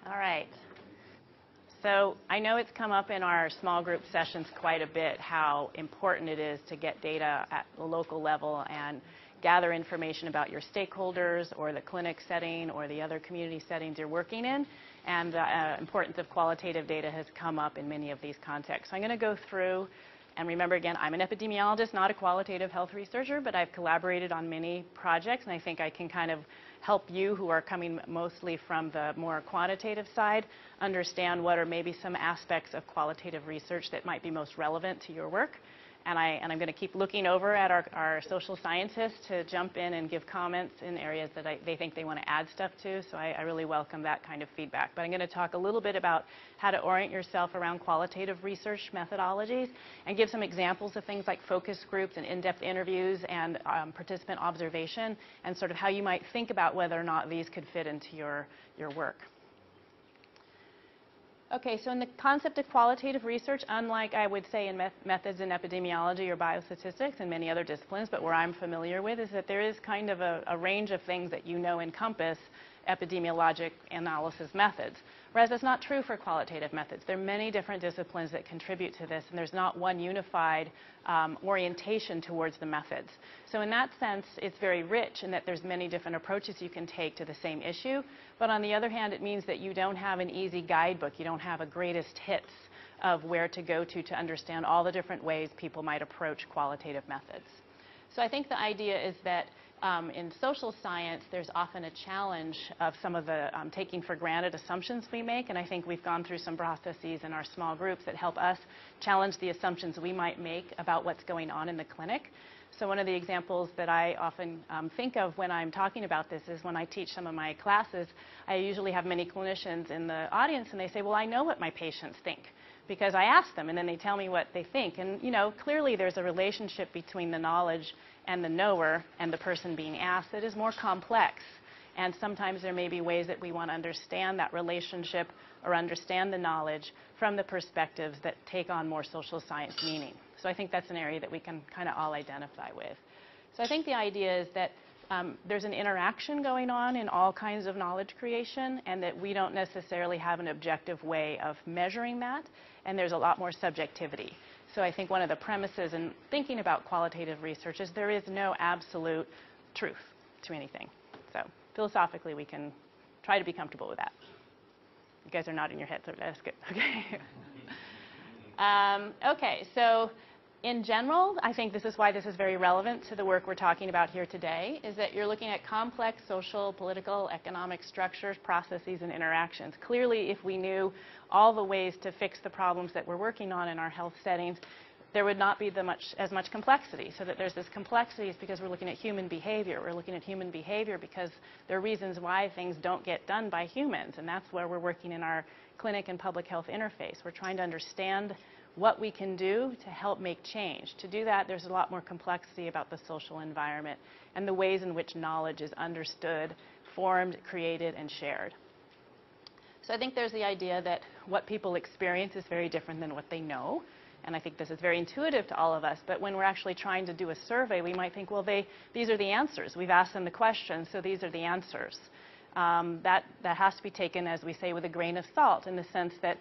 All right. So I know it's come up in our small group sessions quite a bit how important it is to get data at the local level and gather information about your stakeholders or the clinic setting or the other community settings you're working in. And the importance of qualitative data has come up in many of these contexts. So I'm going to go through, and remember again, I'm an epidemiologist, not a qualitative health researcher, but I've collaborated on many projects, and I think I can kind of help you who are coming mostly from the more quantitative side understand what are maybe some aspects of qualitative research that might be most relevant to your work. And I'm going to keep looking over at our social scientists to jump in and give comments in areas that they think they want to add stuff to. So I really welcome that kind of feedback. But I'm going to talk a little bit about how to orient yourself around qualitative research methodologies and give some examples of things like focus groups and in-depth interviews and participant observation and sort of how you might think about whether or not these could fit into your work. Okay, so in the concept of qualitative research, unlike I would say in methods in epidemiology or biostatistics and many other disciplines, but where I'm familiar with, is that there is kind of a range of things that encompass epidemiologic analysis methods. Whereas that's not true for qualitative methods. There are many different disciplines that contribute to this, and there's not one unified orientation towards the methods. So in that sense, it's very rich in that there's many different approaches you can take to the same issue. But on the other hand, it means that you don't have an easy guidebook. You don't have a greatest hits of where to go to understand all the different ways people might approach qualitative methods. So I think the idea is that in social science, there's often a challenge of some of the taking for granted assumptions we make, and I think we've gone through some processes in our small groups that help us challenge the assumptions we might make about what's going on in the clinic. So one of the examples that I often think of when I'm talking about this is when I teach some of my classes, I usually have many clinicians in the audience, and they say, well, I know what my patients think, because I ask them, and then they tell me what they think. And, clearly there's a relationship between the knowledge and the knower and the person being asked that is more complex. And sometimes there may be ways that we want to understand that relationship or understand the knowledge from the perspectives that take on more social science meaning. So I think that's an area that we can kind of all identify with. So I think the idea is that there's an interaction going on in all kinds of knowledge creation, and that we don't necessarily have an objective way of measuring that, and there's a lot more subjectivity. So I think one of the premises in thinking about qualitative research is there is no absolute truth to anything. So philosophically, we can try to be comfortable with that. You guys are nodding your heads, so that's good. Okay. Okay, so in general, I think this is why this is very relevant to the work we're talking about here today, is that you're looking at complex social, political, economic structures, processes, and interactions. Clearly, if we knew all the ways to fix the problems that we're working on in our health settings, there would not be as much complexity. So that there's this complexity is because we're looking at human behavior. We're looking at human behavior because there are reasons why things don't get done by humans, and that's where we're working in our clinic and public health interface. We're trying to understand what we can do to help make change. To do that, there's a lot more complexity about the social environment and the ways in which knowledge is understood, formed, created, and shared. So I think there's the idea that what people experience is very different than what they know. And I think this is very intuitive to all of us. But when we're actually trying to do a survey, we might think, well, these are the answers. We've asked them the questions, so these are the answers. That has to be taken, as we say, with a grain of salt, in the sense that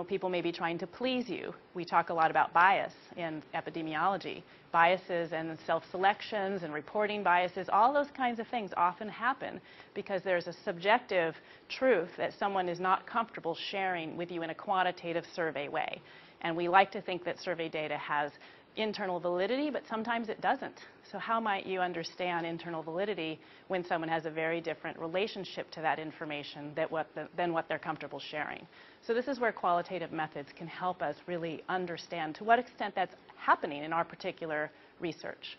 people may be trying to please you. We talk a lot about bias in epidemiology. Biases and self-selections and reporting biases, all those kinds of things often happen because there's a subjective truth that someone is not comfortable sharing with you in a quantitative survey way. And we like to think that survey data has internal validity, but sometimes it doesn't. So how might you understand internal validity when someone has a very different relationship to that information than what they're comfortable sharing? So this is where qualitative methods can help us really understand to what extent that's happening in our particular research.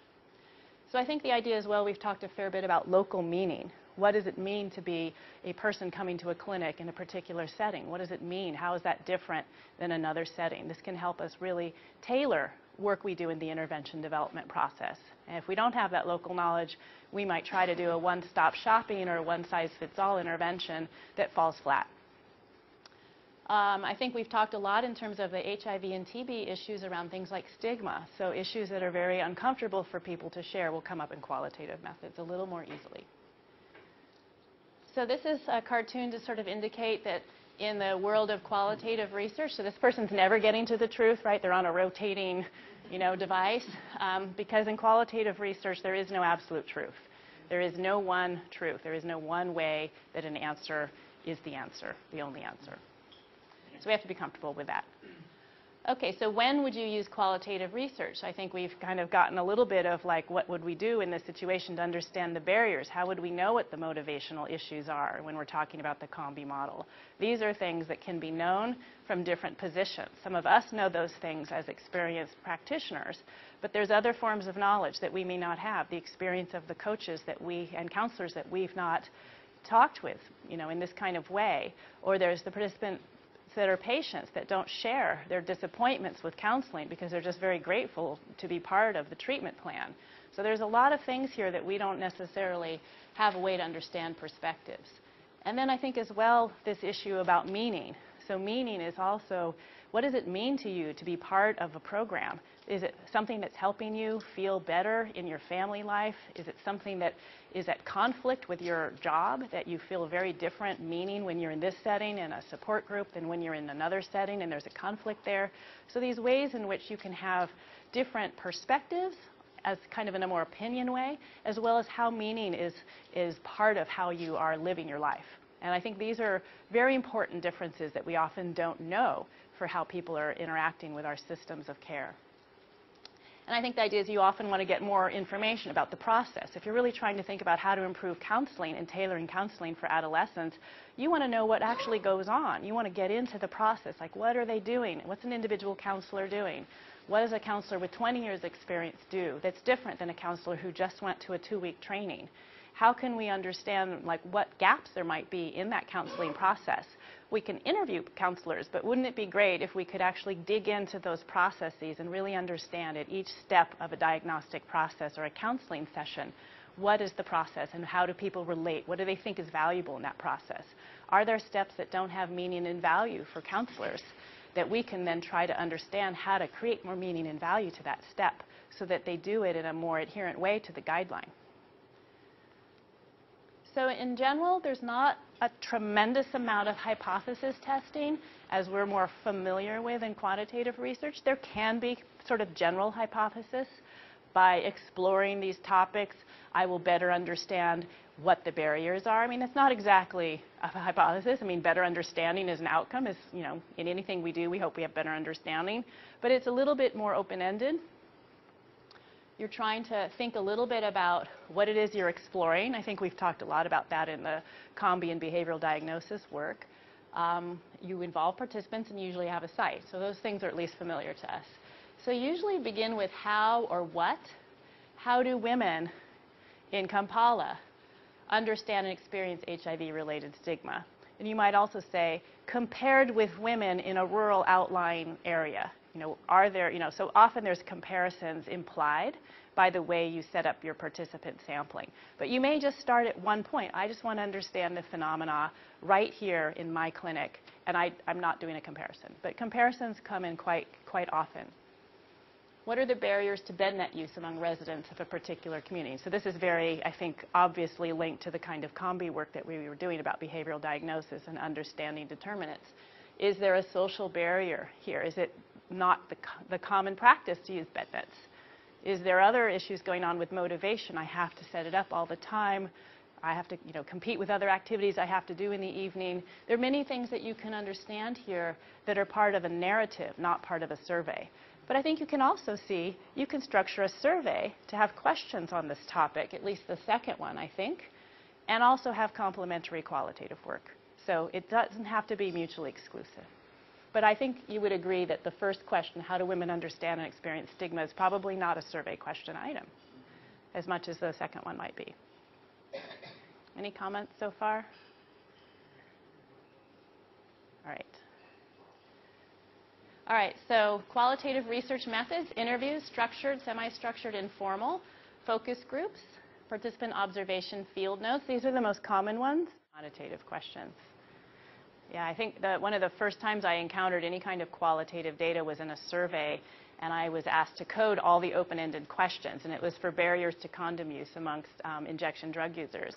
So I think the idea as well, we've talked a fair bit about local meaning. What does it mean to be a person coming to a clinic in a particular setting? What does it mean? How is that different than another setting? This can help us really tailor work we do in the intervention development process. And if we don't have that local knowledge, we might try to do a one-stop shopping or a one-size-fits-all intervention that falls flat. I think we've talked a lot in terms of the HIV and TB issues around things like stigma. So issues that are very uncomfortable for people to share will come up in qualitative methods a little more easily. So this is a cartoon to sort of indicate that in the world of qualitative research, so this person's never getting to the truth, right? They're on a rotating, device, because in qualitative research there is no absolute truth. There is no one truth. There is no one way that an answer is the answer, the only answer. So we have to be comfortable with that. Okay, so when would you use qualitative research? I think we've kind of gotten a little bit of like, what would we do in this situation to understand the barriers? How would we know what the motivational issues are when we're talking about the COMBI model? These are things that can be known from different positions. Some of us know those things as experienced practitioners, but there's other forms of knowledge that we may not have, the experience of the coaches that and counselors that we've not talked with, in this kind of way, or there's the participant that are patients that don't share their disappointments with counseling because they're just very grateful to be part of the treatment plan. So there's a lot of things here that we don't necessarily have a way to understand perspectives. And then I think as well this issue about meaning. So meaning is also, what does it mean to you to be part of a program? Is it something that's helping you feel better in your family life? Is it something that is at conflict with your job, that you feel very different meaning when you're in this setting in a support group than when you're in another setting and there's a conflict there? So these ways in which you can have different perspectives as kind of in a more opinion way, as well as how meaning is part of how you are living your life. And I think these are very important differences that we often don't know for how people are interacting with our systems of care. And I think the idea is you often want to get more information about the process. If you're really trying to think about how to improve counseling and tailoring counseling for adolescents, you want to know what actually goes on. You want to get into the process, like what are they doing? What's an individual counselor doing? What does a counselor with 20 years experience do that's different than a counselor who just went to a 2-week training? How can we understand like what gaps there might be in that counseling process? We can interview counselors, but wouldn't it be great if we could actually dig into those processes and really understand at each step of a diagnostic process or a counseling session, what is the process and how do people relate? What do they think is valuable in that process? Are there steps that don't have meaning and value for counselors that we can then try to understand how to create more meaning and value to that step so that they do it in a more adherent way to the guideline? So in general, there's not a tremendous amount of hypothesis testing as we're more familiar with in quantitative research. There can be sort of general hypothesis. By exploring these topics, I will better understand what the barriers are. I mean, it's not exactly a hypothesis. I mean, better understanding is an outcome. Is, in anything we do, we hope we have better understanding. But it's a little bit more open-ended. You're trying to think a little bit about what it is you're exploring. I think we've talked a lot about that in the COMBI and behavioral diagnosis work. You involve participants and usually have a site. So those things are at least familiar to us. So usually begin with how or what. How do women in Kampala understand and experience HIV-related stigma? And you might also say, compared with women in a rural outlying area. Are there, so often there's comparisons implied by the way you set up your participant sampling. But you may just start at one point. I just want to understand the phenomena right here in my clinic, and I'm not doing a comparison. But comparisons come in quite often. What are the barriers to BedNet use among residents of a particular community? So this is very, I think, obviously linked to the kind of COMBI work that we were doing about behavioral diagnosis and understanding determinants. Is there a social barrier here? Is it not the common practice to use BedNets? Is there other issues going on with motivation? I have to set it up all the time. I have to compete with other activities I have to do in the evening. There are many things that you can understand here that are part of a narrative, not part of a survey. But I think you can also see you can structure a survey to have questions on this topic, at least the second one, I think, and also have complementary qualitative work. So it doesn't have to be mutually exclusive. But I think you would agree that the first question, how do women understand and experience stigma, is probably not a survey question item, as much as the second one might be. Any comments so far? All right, so qualitative research methods, interviews, structured, semi-structured, informal, focus groups, participant observation field notes. These are the most common ones. Quantitative questions. Yeah, I think that one of the first times I encountered any kind of qualitative data was in a survey, and I was asked to code all the open-ended questions, and it was for barriers to condom use amongst injection drug users.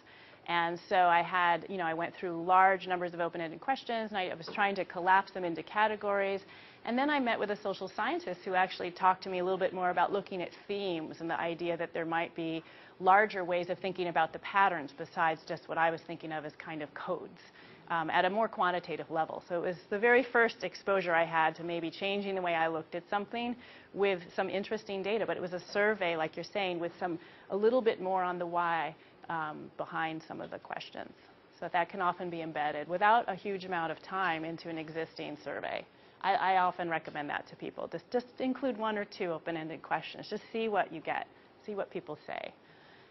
And so I had, I went through large numbers of open-ended questions, and I was trying to collapse them into categories. And then I met with a social scientist who actually talked to me a little bit more about looking at themes and the idea that there might be larger ways of thinking about the patterns besides just what I was thinking of as kind of codes at a more quantitative level. So it was the very first exposure I had to maybe changing the way I looked at something with some interesting data. But it was a survey, like you're saying, with a little bit more on the why behind some of the questions. So that can often be embedded without a huge amount of time into an existing survey. I often recommend that to people. Just include 1 or 2 open-ended questions. Just see what you get, see what people say.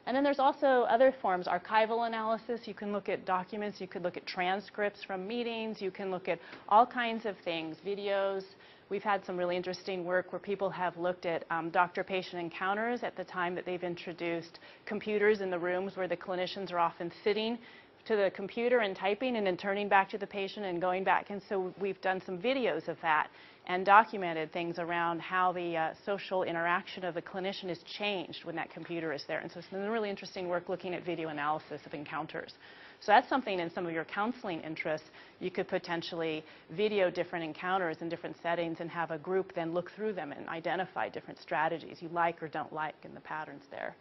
And then there's also other forms, archival analysis. You can look at documents. You could look at transcripts from meetings. You can look at all kinds of things, videos. We've had some really interesting work where people have looked at doctor-patient encounters at the time that they've introduced computers in the rooms where the clinicians are often sitting to the computer and typing and then turning back to the patient and going back. And so we've done some videos of that and documented things around how the social interaction of the clinician is changed when that computer is there. And so it's been really interesting work looking at video analysis of encounters. So that's something in some of your counseling interests. You could potentially video different encounters in different settings and have a group then look through them and identify different strategies you like or don't like in the patterns there.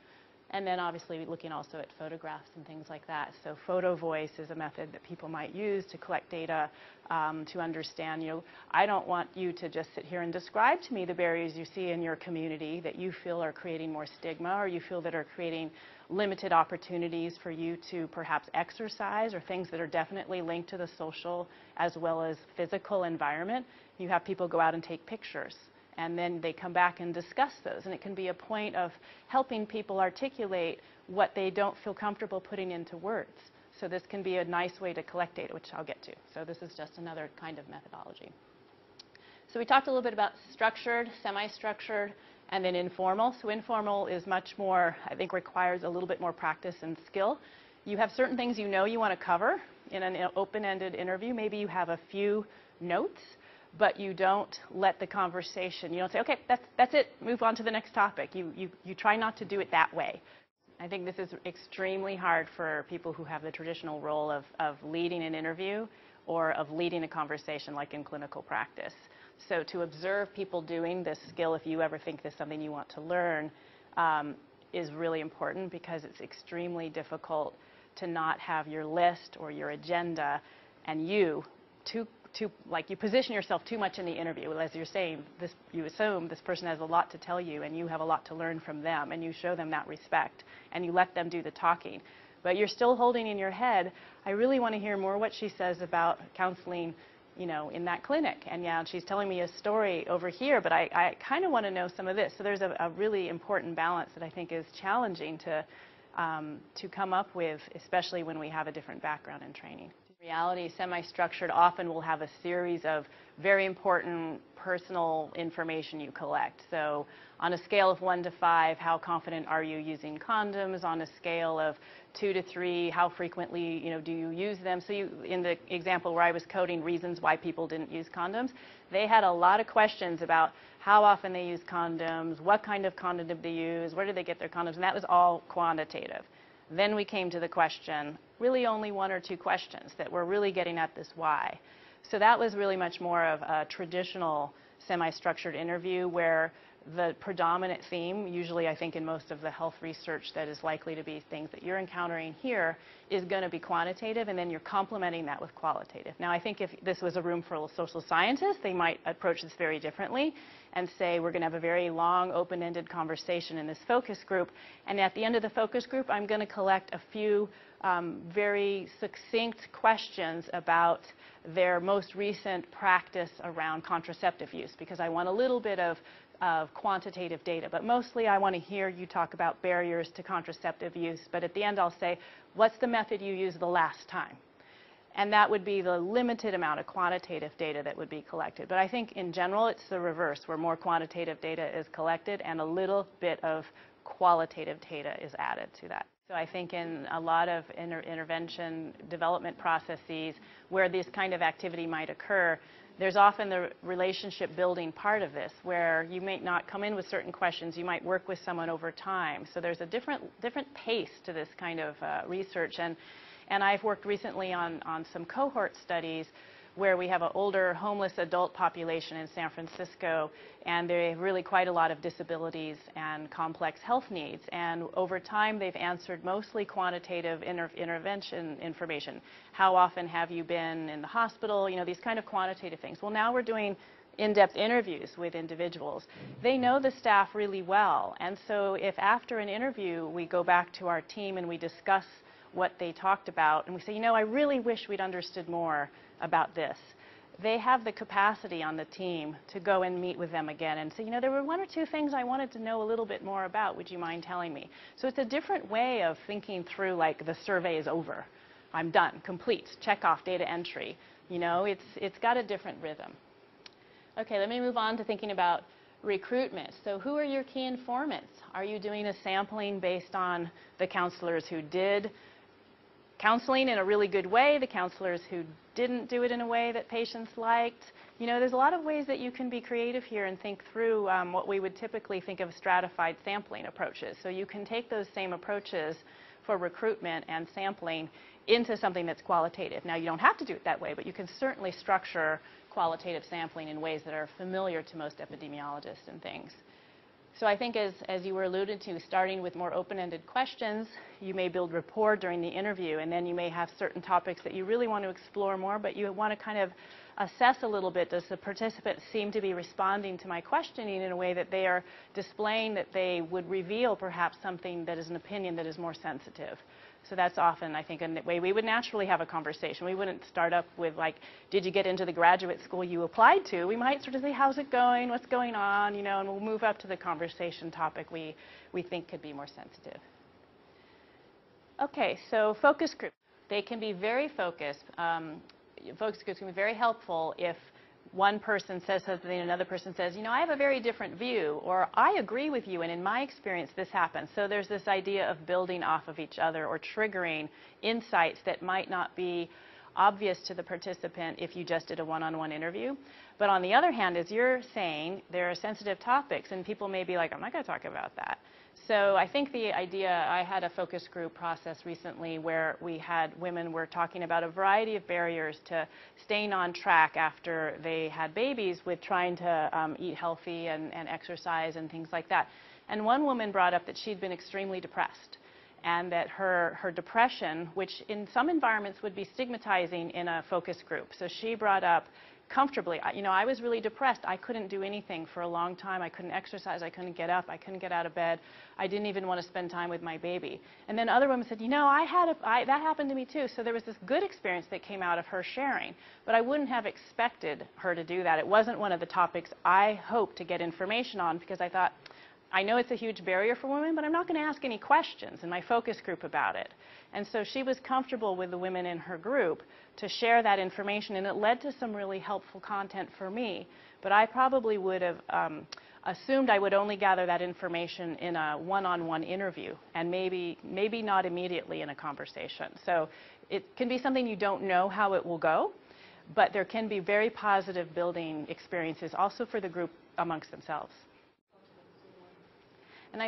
And then obviously looking also at photographs and things like that. So photo voice is a method that people might use to collect data to understand, I don't want you to just sit here and describe to me the barriers you see in your community that you feel are creating more stigma or you feel that are creating limited opportunities for you to perhaps exercise or things that are definitely linked to the social as well as physical environment. You have people go out and take pictures. And then they come back and discuss those. And it can be a point of helping people articulate what they don't feel comfortable putting into words. So this can be a nice way to collect data, which I'll get to. So this is just another kind of methodology. So we talked a little bit about structured, semi-structured, and then informal. So informal is much more, I think, requires a little bit more practice and skill. You have certain things you want to cover in an open-ended interview. Maybe you have a few notes, but you don't let the conversation, you don't say, okay, that's it, move on to the next topic. You try not to do it that way. I think this is extremely hard for people who have the traditional role of leading an interview or of leading a conversation like in clinical practice. So to observe people doing this skill, if you ever think this is something you want to learn, is really important because it's extremely difficult to not have your list or your agenda and you position yourself too much in the interview. As you're saying, you assume this person has a lot to tell you and you have a lot to learn from them and you show them that respect and you let them do the talking. But you're still holding in your head, I really want to hear more what she says about counseling, in that clinic. And yeah, she's telling me a story over here, but I kind of want to know some of this. So there's a really important balance that I think is challenging to come up with, especially when we have a different background and training. In reality, semi-structured often will have a series of very important personal information you collect. So on a scale of 1 to 5, how confident are you using condoms? On a scale of 2 to 3, how frequently do you use them? So in the example where I was coding reasons why people didn't use condoms, they had a lot of questions about how often they use condoms, what kind of condom did they use, where did they get their condoms, and that was all quantitative. Then we came to the question, really only 1 or 2 questions that were really getting at this why. So that was really much more of a traditional semi-structured interview where the predominant theme, usually I think in most of the health research that is likely to be things that you're encountering here, is going to be quantitative, and then you're complementing that with qualitative. Now I think if this was a room for social scientists, they might approach this very differently and say we're going to have a very long open-ended conversation in this focus group, and at the end of the focus group I'm going to collect a few very succinct questions about their most recent practice around contraceptive use, because I want a little bit of quantitative data, but mostly I want to hear you talk about barriers to contraceptive use, but at the end I'll say, what's the method you used the last time? And that would be the limited amount of quantitative data that would be collected. But I think in general it's the reverse, where more quantitative data is collected and a little bit of qualitative data is added to that. So I think in a lot of intervention development processes where this kind of activity might occur, there's often the relationship building part of this, where you may not come in with certain questions, you might work with someone over time. So there's a different pace to this kind of research. And I've worked recently on some cohort studies where we have an older homeless adult population in San Francisco, and they have really quite a lot of disabilities and complex health needs. And over time, they've answered mostly quantitative intervention information. How often have you been in the hospital? You know, these kind of quantitative things. Well, now we're doing in-depth interviews with individuals. They know the staff really well. And so if after an interview we go back to our team and we discuss what they talked about, and we say, you know, I really wish we'd understood more about this, they have the capacity on the team to go and meet with them again and say, you know, there were one or two things I wanted to know a little bit more about. Would you mind telling me? So it's a different way of thinking through, like, the survey is over. I'm done, complete, check off, data entry. You know, it's got a different rhythm. Okay, let me move on to thinking about recruitment. So who are your key informants? Are you doing a sampling based on the counselors who did counseling in a really good way, the counselors who didn't do it in a way that patients liked? You know, there's a lot of ways that you can be creative here and think through what we would typically think of stratified sampling approaches. So you can take those same approaches for recruitment and sampling into something that's qualitative. Now, you don't have to do it that way, but you can certainly structure qualitative sampling in ways that are familiar to most epidemiologists and things. So I think as you were alluded to, starting with more open-ended questions, you may build rapport during the interview, and then you may have certain topics that you really want to explore more, but you want to kind of assess a little bit, does the participant seem to be responding to my questioning in a way that they are displaying that they would reveal perhaps something that is an opinion that is more sensitive. So that's often, I think, a way we would naturally have a conversation. We wouldn't start up with, like, did you get into the graduate school you applied to? We might sort of say, how's it going? What's going on? You know, and we'll move up to the conversation topic we think could be more sensitive. Okay, so focus groups. They can be very focused. Focus groups can be very helpful if one person says something and another person says, you know, I have a very different view, or I agree with you, and in my experience this happens. So there's this idea of building off of each other or triggering insights that might not be obvious to the participant if you just did a one-on-one interview. But on the other hand, as you're saying, there are sensitive topics, and people may be like, I'm not going to talk about that. So I think the idea, I had a focus group process recently where we had women were talking about a variety of barriers to staying on track after they had babies with trying to eat healthy and exercise and things like that. And one woman brought up that she'd been extremely depressed, and that her depression, which in some environments would be stigmatizing in a focus group. So she brought up comfortably, you know, I was really depressed. I couldn't do anything for a long time. I couldn't exercise. I couldn't get up. I couldn't get out of bed. I didn't even want to spend time with my baby. And then other women said, you know, that happened to me too. So there was this good experience that came out of her sharing. But I wouldn't have expected her to do that. It wasn't one of the topics I hoped to get information on, because I thought, I know it's a huge barrier for women, but I'm not going to ask any questions in my focus group about it. And so she was comfortable with the women in her group to share that information, and it led to some really helpful content for me. But I probably would have assumed I would only gather that information in a one-on-one interview, and maybe not immediately in a conversation. So it can be something you don't know how it will go, but there can be very positive building experiences also for the group amongst themselves. And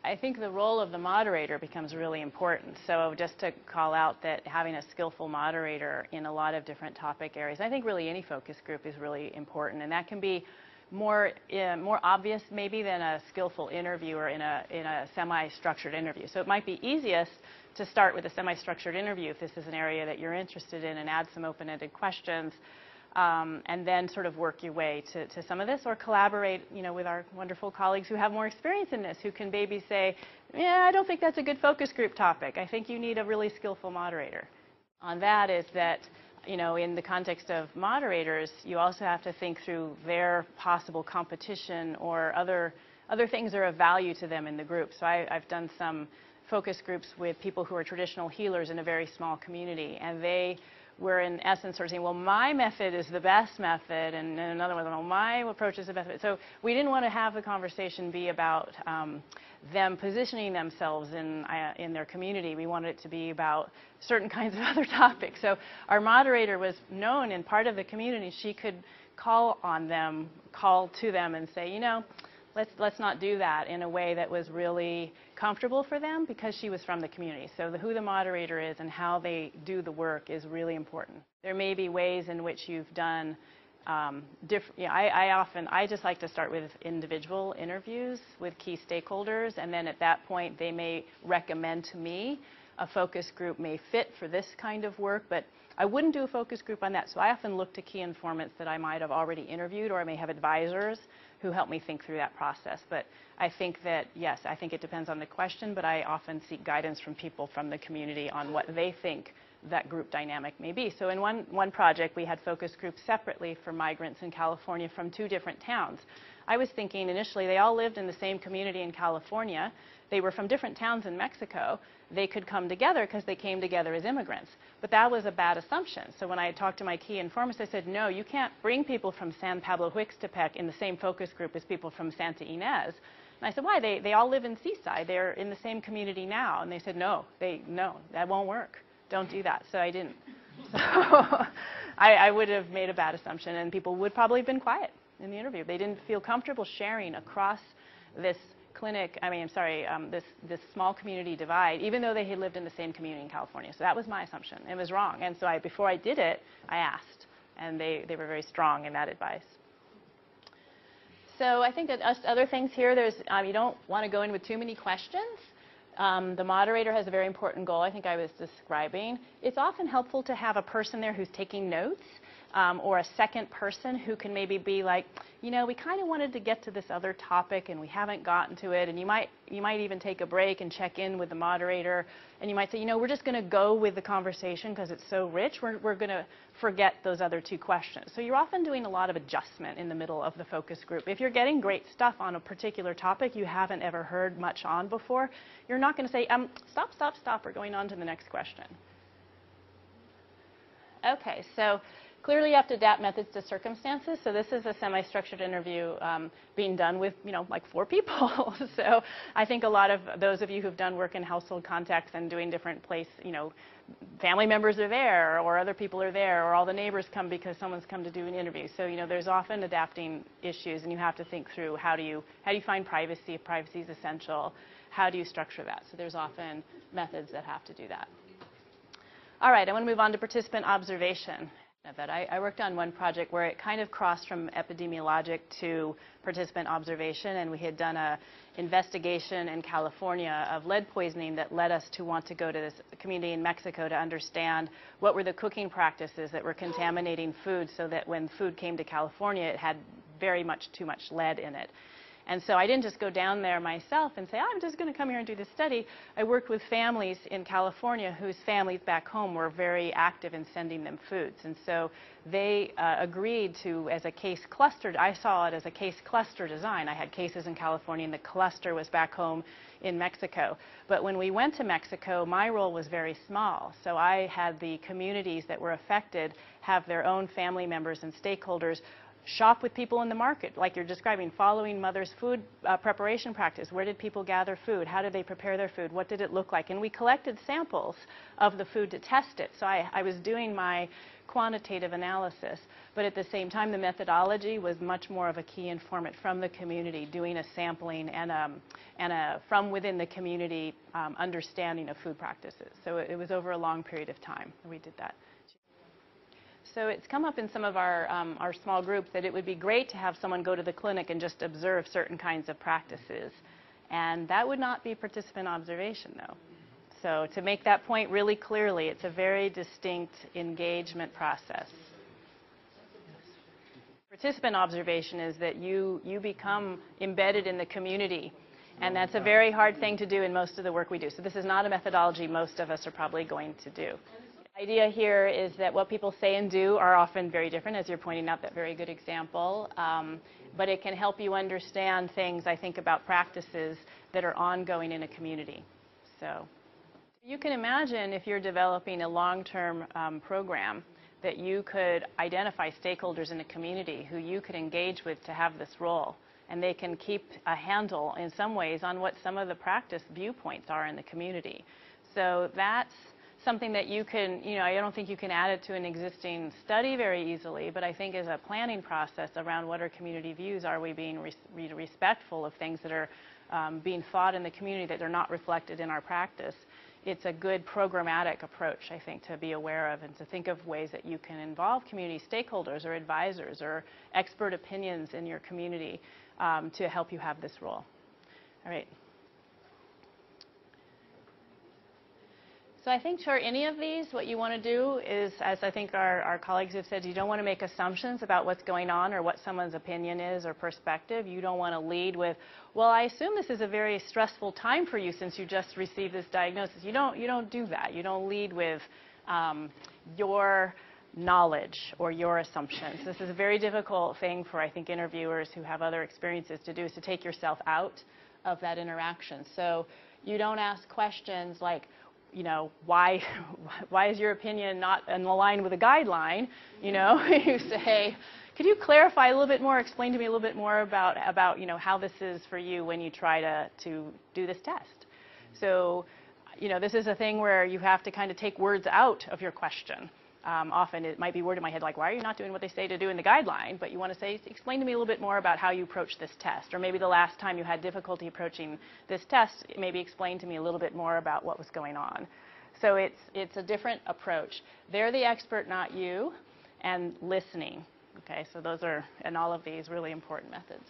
I think the role of the moderator becomes really important. So just to call out that having a skillful moderator in a lot of different topic areas, I think really any focus group is really important, and that can be more obvious maybe than a skillful interviewer in a semi-structured interview. So it might be easiest to start with a semi-structured interview if this is an area that you're interested in, and add some open-ended questions. And then sort of work your way to some of this, or collaborate, you know, with our wonderful colleagues who have more experience in this, who can maybe say, yeah, I don't think that's a good focus group topic. I think you need a really skillful moderator. On that is that, you know, in the context of moderators, you also have to think through their possible competition or other things that are of value to them in the group. So I've done some focus groups with people who are traditional healers in a very small community, and they we're in essence sort of saying, well, my method is the best method, and another one, well, my approach is the best method. So we didn't want to have the conversation be about them positioning themselves in their community. We wanted it to be about certain kinds of other topics. So our moderator was known in part of the community. She could call to them and say, you know, let's not do that in a way that was really comfortable for them, because she was from the community. So who the moderator is and how they do the work is really important. There may be ways in which you've done different. You know, I just like to start with individual interviews with key stakeholders, and then at that point they may recommend to me a focus group may fit for this kind of work, but I wouldn't do a focus group on that. So I often look to key informants that I might have already interviewed, or I may have advisors who help me think through that process. But I think that, yes, I think it depends on the question, but I often seek guidance from people from the community on what they think that group dynamic may be. So in one project, we had focus groups separately for migrants in California from 2 different towns. I was thinking initially they all lived in the same community in California. They were from different towns in Mexico. They could come together because they came together as immigrants. But that was a bad assumption. So when I talked to my key informants, I said, no, you can't bring people from San Pablo Huixtepec in the same focus group as people from Santa Ynez. And I said, why? They all live in Seaside. They're in the same community now. And they said, no, that won't work. Don't do that. So I didn't. So I would have made a bad assumption, and people would probably have been quiet in the interview. They didn't feel comfortable sharing across this this small community divide, even though they had lived in the same community in California. So that was my assumption. It was wrong. And so before I did it, I asked, and they were very strong in that advice. So I think that other things here, you don't want to go in with too many questions. The moderator has a very important goal, I think I was describing. It's often helpful to have a person there who's taking notes, or a second person who can maybe be like, you know, we kind of wanted to get to this other topic and we haven't gotten to it. And you might even take a break and check in with the moderator, and you might say, you know, we're just going to go with the conversation because it's so rich. We're going to forget those other 2 questions. So you're often doing a lot of adjustment in the middle of the focus group. If you're getting great stuff on a particular topic you haven't ever heard much on before, you're not going to say, stop, we're going on to the next question. Okay, so clearly you have to adapt methods to circumstances. So this is a semi-structured interview being done with, you know, like 4 people. So I think a lot of those of you who've done work in household contexts and doing different you know, family members are there, or other people are there, or all the neighbors come because someone's come to do an interview. So, you know, there's often adapting issues, and you have to think through how do you find privacy if privacy is essential? How do you structure that? So there's often methods that have to do that. All right, I want to move on to participant observation. I worked on one project where it kind of crossed from epidemiologic to participant observation, and we had done an investigation in California of lead poisoning that led us to want to go to this community in Mexico to understand what were the cooking practices that were contaminating food, so that when food came to California it had very much too much lead in it. And so I didn't just go down there myself and say, I'm just going to come here and do this study. I worked with families in California whose families back home were very active in sending them foods. And so they agreed to, as a case cluster, I saw it as a case cluster design. I had cases in California, and the cluster was back home in Mexico. But when we went to Mexico, my role was very small. So I had the communities that were affected have their own family members and stakeholders shop with people in the market, like you're describing, following mother's food preparation practice. Where did people gather food? How did they prepare their food? What did it look like? And we collected samples of the food to test it. So I was doing my quantitative analysis, but at the same time the methodology was much more of a key informant from the community, doing a sampling and a from within the community understanding of food practices. So it was over a long period of time we did that. So it's come up in some of our small groups that it would be great to have someone go to the clinic and just observe certain kinds of practices. And that would not be participant observation, though. So to make that point really clearly, it's a very distinct engagement process. Participant observation is that you become embedded in the community. And that's a very hard thing to do in most of the work we do. So this is not a methodology most of us are probably going to do. The idea here is that what people say and do are often very different, as you're pointing out, that very good example. But it can help you understand things, I think, about practices that are ongoing in a community. So you can imagine if you're developing a long-term program that you could identify stakeholders in the community who you could engage with to have this role. And they can keep a handle, in some ways, on what some of the practice viewpoints are in the community. So that's something that you can, I don't think you can add it to an existing study very easily, but I think as a planning process around what are community views, are we being respectful of things that are being thought in the community that are not reflected in our practice? It's a good programmatic approach, I think, to be aware of and to think of ways that you can involve community stakeholders or advisors or expert opinions in your community to help you have this role. All right. So I think for any of these, what you want to do is, as I think our colleagues have said, you don't want to make assumptions about what's going on or what someone's opinion is or perspective. You don't want to lead with, well, I assume this is a very stressful time for you since you just received this diagnosis. You don't do that. You don't lead with your knowledge or your assumptions. This is a very difficult thing for, I think, interviewers who have other experiences to do, is to take yourself out of that interaction. So you don't ask questions like, why is your opinion not in line with a guideline? You say, could you clarify a little bit more, explain to me a little bit more about how this is for you when you try to do this test? So, this is a thing where you have to kind of take words out of your question. Often it might be word in my head like, why are you not doing what they say to do in the guideline? But you want to say, explain to me a little bit more about how you approach this test. Or maybe the last time you had difficulty approaching this test, maybe explain to me a little bit more about what was going on. So it's a different approach. They're the expert, not you, and listening. Okay, so those are, in all of these, really important methods.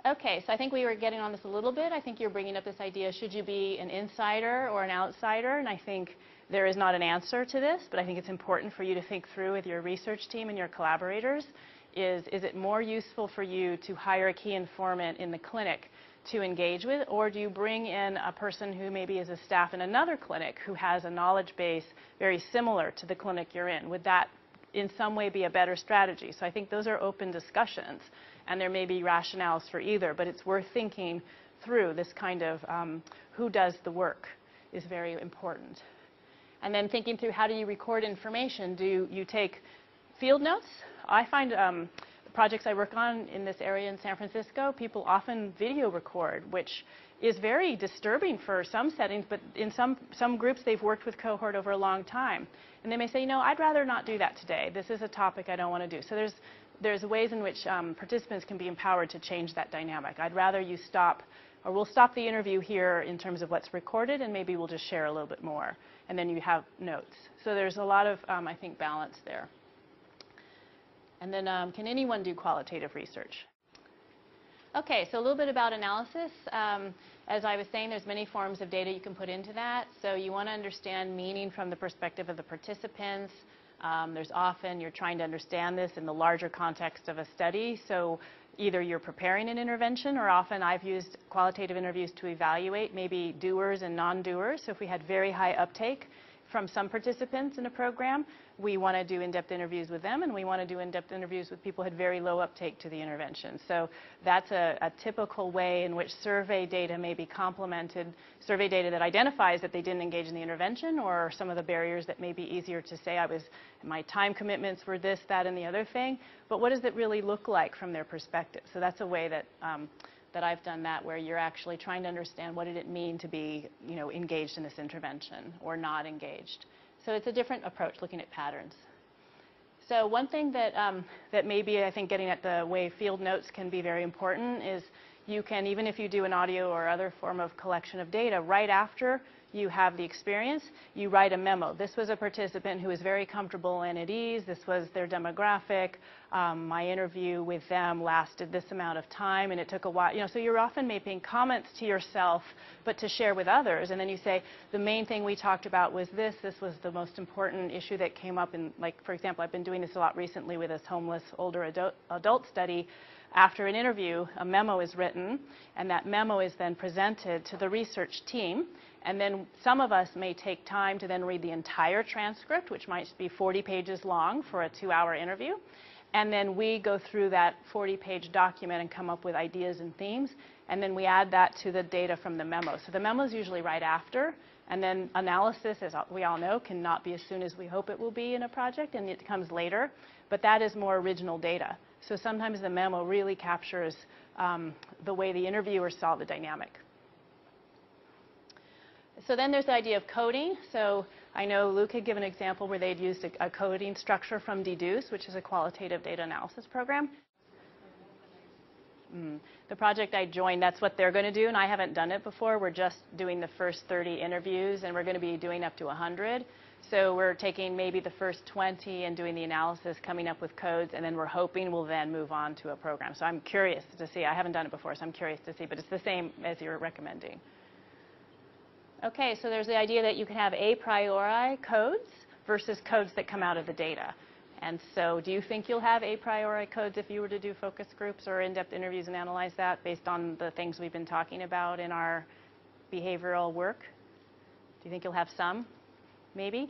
Okay, so I think we were getting on this a little bit. I think you're bringing up this idea, should you be an insider or an outsider? And I think there is not an answer to this, but I think it's important for you to think through with your research team and your collaborators. Is it more useful for you to hire a key informant in the clinic to engage with, or do you bring in a person who maybe is a staff in another clinic who has a knowledge base very similar to the clinic you're in? Would that in some way be a better strategy? So I think those are open discussions, and there may be rationales for either, but it's worth thinking through. This kind of who does the work is very important. And then thinking through, how do you record information? Do you take field notes? I find the projects I work on in this area in San Francisco, people often video record, which is very disturbing for some settings, but in some groups they've worked with cohort over a long time. And they may say, I'd rather not do that today. This is a topic I don't want to do. So there's ways in which participants can be empowered to change that dynamic. I'd rather you stop, or we'll stop the interview here in terms of what's recorded, and maybe we'll just share a little bit more. And then you have notes. So there's a lot of, I think, balance there. And then can anyone do qualitative research? Okay, so a little bit about analysis. As I was saying, there's many forms of data you can put into that. So you want to understand meaning from the perspective of the participants. There's often you're trying to understand this in the larger context of a study. So either you're preparing an intervention, or often I've used qualitative interviews to evaluate maybe doers and non-doers. So if we had very high uptake from some participants in a program, we want to do in-depth interviews with them, and we want to do in-depth interviews with people who had very low uptake to the intervention. So that's a typical way in which survey data may be complemented, survey data that identifies that they didn't engage in the intervention, or some of the barriers that may be easier to say, my time commitments were this, that, and the other thing, but what does it really look like from their perspective? So that's a way that that I've done that, where you're actually trying to understand what did it mean to be, engaged in this intervention or not engaged. So it's a different approach, looking at patterns. So one thing that that maybe I think getting at the way field notes can be very important is you can, even if you do an audio or other form of collection of data, right after you have the experience, you write a memo. This was a participant who was very comfortable and at ease. This was their demographic. My interview with them lasted this amount of time, and it took a while. So you're often making comments to yourself, but to share with others. And then you say, the main thing we talked about was this. This was the most important issue that came up in, like, for example, I've been doing this a lot recently with this homeless older adult study. After an interview, a memo is written, and that memo is then presented to the research team. And then some of us may take time to then read the entire transcript, which might be 40 pages long for a 2-hour interview. And then we go through that 40-page document and come up with ideas and themes. And then we add that to the data from the memo. So the memo is usually right after. And then analysis, as we all know, cannot be as soon as we hope it will be in a project, and it comes later. But that is more original data. So sometimes the memo really captures the way the interviewer saw the dynamic. So then there's the idea of coding. So I know Luke had given an example where they'd used a coding structure from Deduce, which is a qualitative data analysis program. The project I joined, that's what they're going to do, and I haven't done it before. We're just doing the first 30 interviews, and we're going to be doing up to 100. So we're taking maybe the first 20 and doing the analysis, coming up with codes, and then we're hoping we'll then move on to a program. So I'm curious to see. I haven't done it before, so I'm curious to see, but it's the same as you're recommending. Okay, so there's the idea that you can have a priori codes versus codes that come out of the data. And so do you think you'll have a priori codes if you were to do focus groups or in-depth interviews and analyze that based on the things we've been talking about in our behavioral work? Do you think you'll have some? Maybe?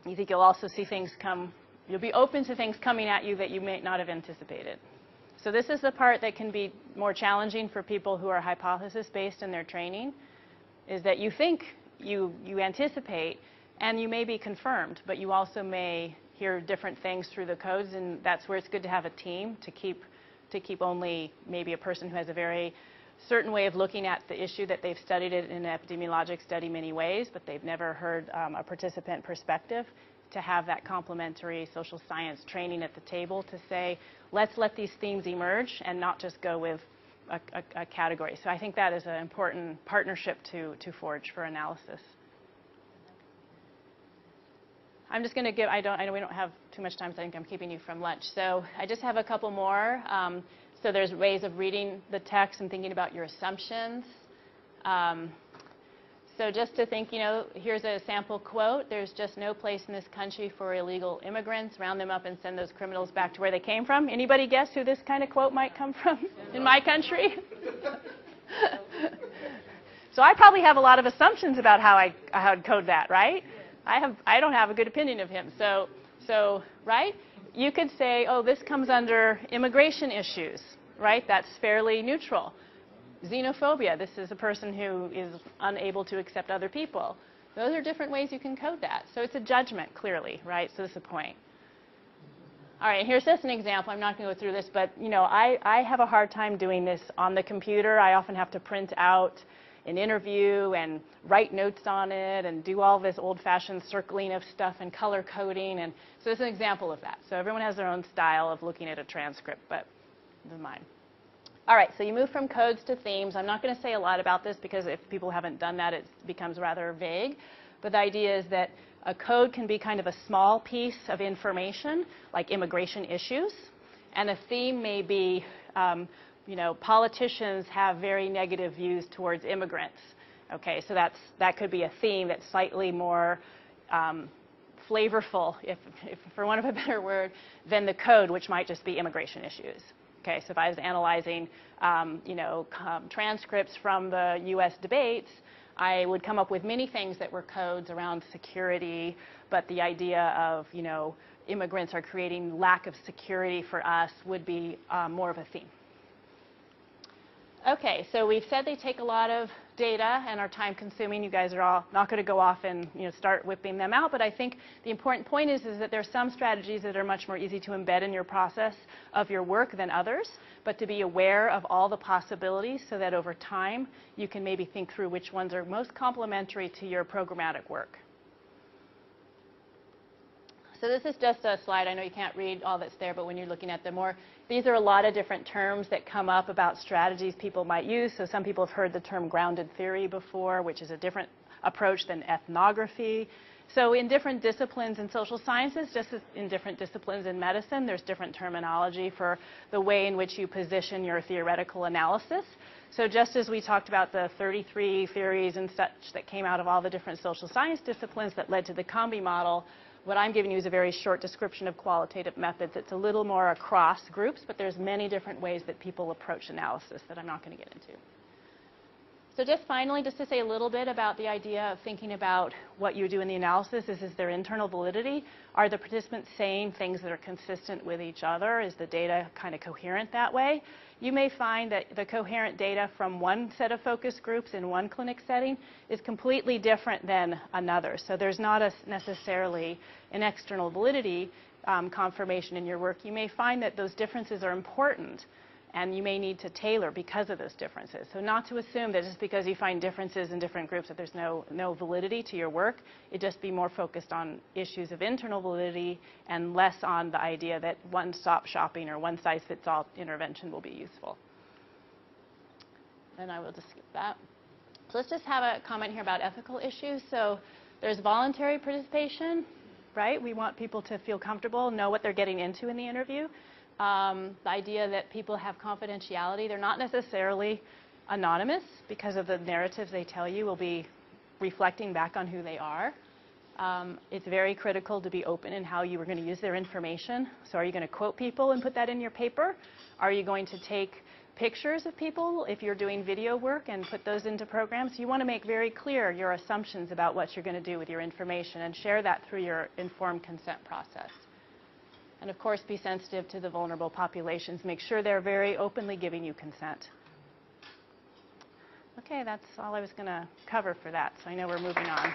You think you'll also see things come, you'll be open to things coming at you that you may not have anticipated. So this is the part that can be more challenging for people who are hypothesis-based in their training, is that you think, you anticipate, and you may be confirmed, but you also may hear different things through the codes, and that's where it's good to have a team to keep only maybe a person who has a very certain way of looking at the issue that they've studied it in an epidemiologic study many ways, but they've never heard a participant perspective, to have that complementary social science training at the table to say, let's let these themes emerge and not just go with a category. So I think that is an important partnership to forge for analysis. I'm just going to give, I know we don't have too much time, so I think I'm keeping you from lunch. So I just have a couple more. So there's ways of reading the text and thinking about your assumptions. So just to think, here's a sample quote. There's just no place in this country for illegal immigrants. Round them up and send those criminals back to where they came from. Anybody guess who this kind of quote might come from in my country? So I probably have a lot of assumptions about how I'd code that, right? I don't have a good opinion of him. So right? You could say, oh, this comes under immigration issues, right? That's fairly neutral. Xenophobia, this is a person who is unable to accept other people. Those are different ways you can code that. So it's a judgment, clearly, right? So that's the point. All right, here's just an example. I'm not going to go through this, but I have a hard time doing this on the computer. I often have to print out an interview and write notes on it and do all this old-fashioned circling of stuff and color coding. And so this is an example of that. So everyone has their own style of looking at a transcript, but this is mine. All right, so you move from codes to themes. I'm not going to say a lot about this because if people haven't done that, it becomes rather vague. But the idea is that a code can be kind of a small piece of information, like immigration issues. And a theme may be, politicians have very negative views towards immigrants. Okay, so that could be a theme that's slightly more flavorful, if for want of a better word, than the code, which might just be immigration issues. Okay, so if I was analyzing, transcripts from the U.S. debates, I would come up with many things that were codes around security, but the idea of, immigrants are creating lack of security for us would be more of a theme. Okay, so we've said they take a lot of data and are time consuming. You guys are all not going to go off and start whipping them out, but I think the important point is that there's some strategies that are much more easy to embed in your process of your work than others, but to be aware of all the possibilities so that over time you can maybe think through which ones are most complementary to your programmatic work. So this is just a slide. I know you can't read all that's there, but when you're looking at them more, these are a lot of different terms that come up about strategies people might use. So some people have heard the term grounded theory before, which is a different approach than ethnography. So in different disciplines in social sciences, just as in different disciplines in medicine, there's different terminology for the way in which you position your theoretical analysis. So just as we talked about the 33 theories and such that came out of all the different social science disciplines that led to the Combi model, what I'm giving you is a very short description of qualitative methods. It's a little more across groups, but there's many different ways that people approach analysis that I'm not going to get into. So just finally, just to say a little bit about the idea of thinking about what you do in the analysis, is there internal validity? Are the participants saying things that are consistent with each other? Is the data kind of coherent that way? You may find that the coherent data from one set of focus groups in one clinic setting is completely different than another. So there's not necessarily an external validity confirmation in your work. You may find that those differences are important, and you may need to tailor because of those differences. So not to assume that just because you find differences in different groups that there's no validity to your work. It just be more focused on issues of internal validity and less on the idea that one-stop shopping or one-size-fits-all intervention will be useful. And I will just skip that. So let's just have a comment here about ethical issues. So there's voluntary participation, right? We want people to feel comfortable, know what they're getting into in the interview. The idea that people have confidentiality. They're not necessarily anonymous because of the narratives they tell you will be reflecting back on who they are. It's very critical to be open in how you are going to use their information. So are you going to quote people and put that in your paper? Are you going to take pictures of people if you're doing video work and put those into programs? You want to make very clear your assumptions about what you're going to do with your information and share that through your informed consent process. And of course, be sensitive to the vulnerable populations. Make sure they're very openly giving you consent. Okay, that's all I was going to cover for that, so I know we're moving on.